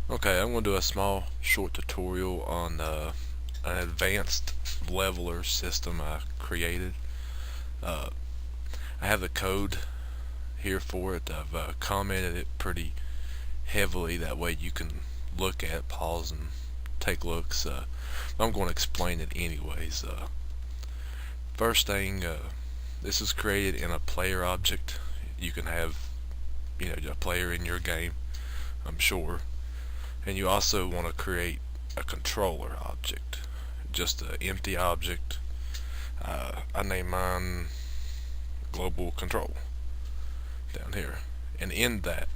Okay, I'm going to do a small short tutorial on an advanced leveler system I created. Uh, I have the code here for it. I've commented it pretty heavily, that way you can look at it, pause and take looks. I'm going to explain it anyways. First thing, this is created in a player object. You can have a player in your game, I'm sure. And you also want to create a controller object, just an empty object. I name mine global control down here, and in that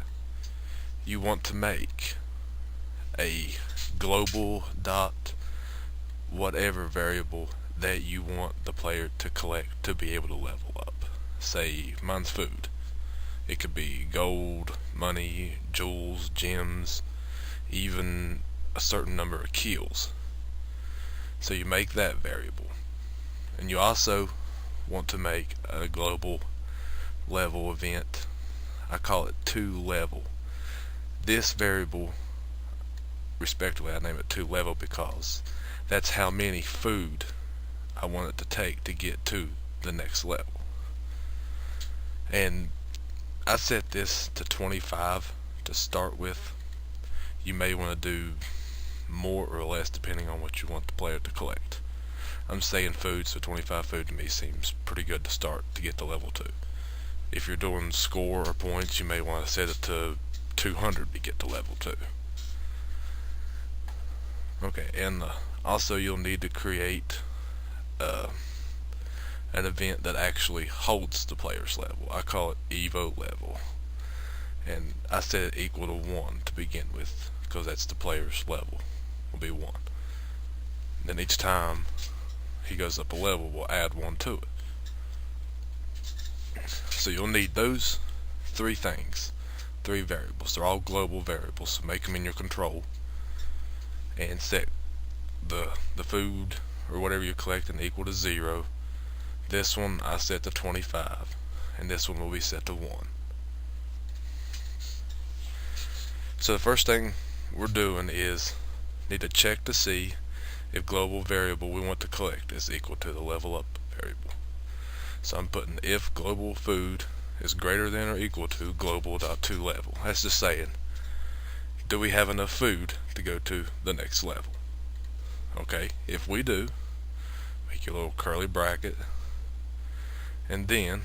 you want to make a global dot whatever variable that you want the player to collect to be able to level up. Say mine's food. It could be gold, money, jewels, gems, even a certain number of kills. So you make that variable. And you also want to make a global level event. I call it 2level. This variable, respectively, I name it 2level because that's how many food I want it to take to get to the next level. And I set this to 25 to start with. You may want to do more or less depending on what you want the player to collect. I'm saying food, so 25 food to me seems pretty good to start to get to level 2. If you're doing score or points, you may want to set it to 200 to get to level 2. Okay, and also you'll need to create an event that actually holds the player's level. I call it Evo level. And I set it equal to 1 to begin with, because that's the player's level, will be 1. Then each time he goes up a level, we'll add 1 to it. So you'll need those 3 things, 3 variables. They're all global variables, so make them in your control and set the food or whatever you're collecting equal to 0. This one I set to 25, and this one will be set to 1. So the first thing we're doing is need to check to see if global variable we want to collect is equal to the level up variable. So I'm putting if global food is greater than or equal to global.toLevel. That's just saying, do we have enough food to go to the next level? Okay, if we do, make your little curly bracket, and then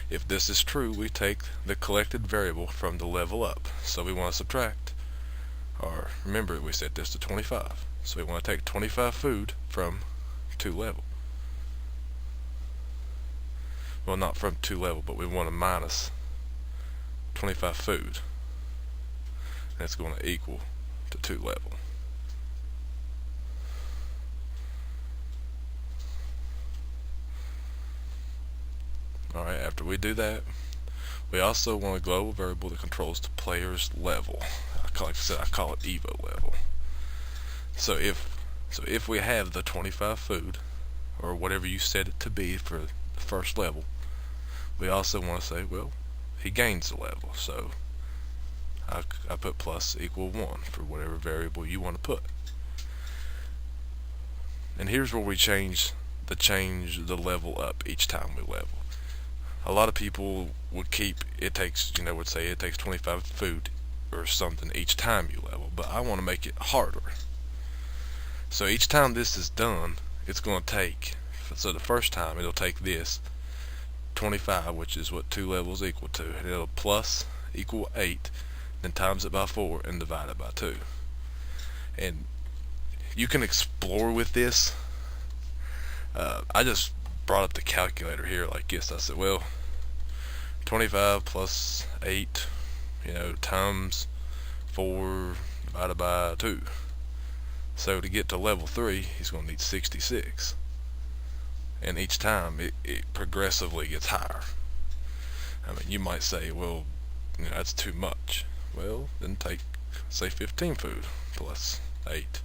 if this is true, we take the collected variable from the level up. So we want to subtract, or remember we set this to 25. So we want to take 25 food from 2level. Well, not from 2level, but we want to minus 25 food. That's going to equal to 2level. Alright, after we do that, we also want a global variable that controls the player's level. Like I said, I call it Evo level. So if we have the 25 food, or whatever you set it to be for the first level, we also want to say, well, he gains the level. So I put plus equal 1 for whatever variable you want to put. And here's where we change the level up each time we level. A lot of people would would say it takes 25 food or something each time you level, but I want to make it harder. So each time this is done, it's going to take, so the first time it'll take this 25, which is what 2 levels equal to, and it'll plus equal 8, then times it by 4 and divide it by 2. And you can explore with this. I just brought up the calculator here like this. I said, well, 25 plus 8, times 4 divided by 2. So to get to level 3, he's going to need 66. And each time it progressively gets higher. I mean, you might say, well, that's too much. Well, then take, say, 15 food plus 8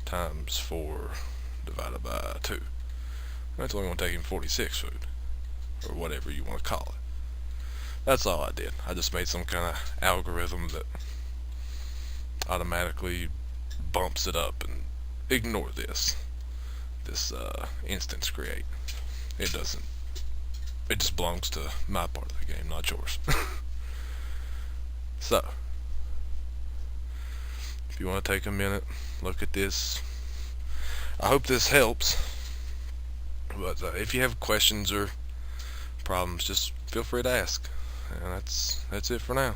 times 4 divided by 2. That's only going to take him 46 food, or whatever you want to call it. That's all I did. I just made some kind of algorithm that automatically bumps it up, and ignore this instance create. It doesn't. It just belongs to my part of the game, not yours. So, if you want to take a minute, look at this. I hope this helps. But if you have questions or problems, just feel free to ask. And that's it for now.